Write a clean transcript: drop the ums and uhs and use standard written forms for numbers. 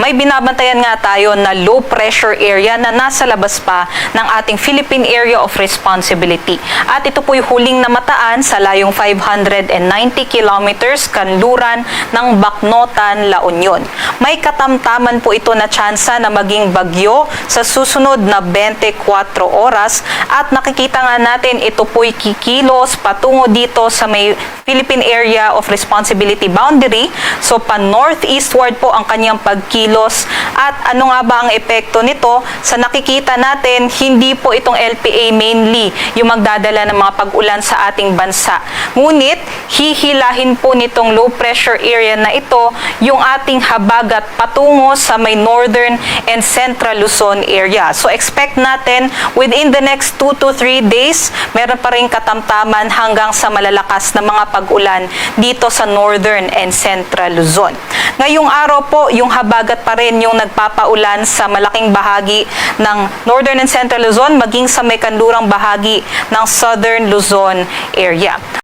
may binabantayan nga tayo na low pressure area na nasa labas pa ng ating Philippine Area of Responsibility. At ito po'y huling namataan sa layong 590 kilometers kanluran ng Bacnotan, La Union. May katamtaman po ito na tsansa na maging bagyo sa susunod na 24 oras at nakikita nga natin ito po'y kikilos patungo dito sa may Philippine Area of Responsibility boundary. So pa-northeastward po ang kanyang pagkilos. At ano nga ba ang epekto nito? Sa nakikita natin, hindi po itong LPA mainly yung magdadala ng mga pag-ulan sa ating bansa. Ngunit, hihilahin po nitong low pressure area na ito yung ating habagat patungo sa may northern and central Luzon area. So expect natin within the next 2 to 3 days, meron pa rin katamtaman hanggang sa malalakas na mga pag-ulan dito sa northern and central Luzon. Ngayong araw po, yung habagat pa rin yung nagpapaulan sa malaking bahagi ng northern and central Luzon, maging sa may kanlurang bahagi ng southern Luzon area.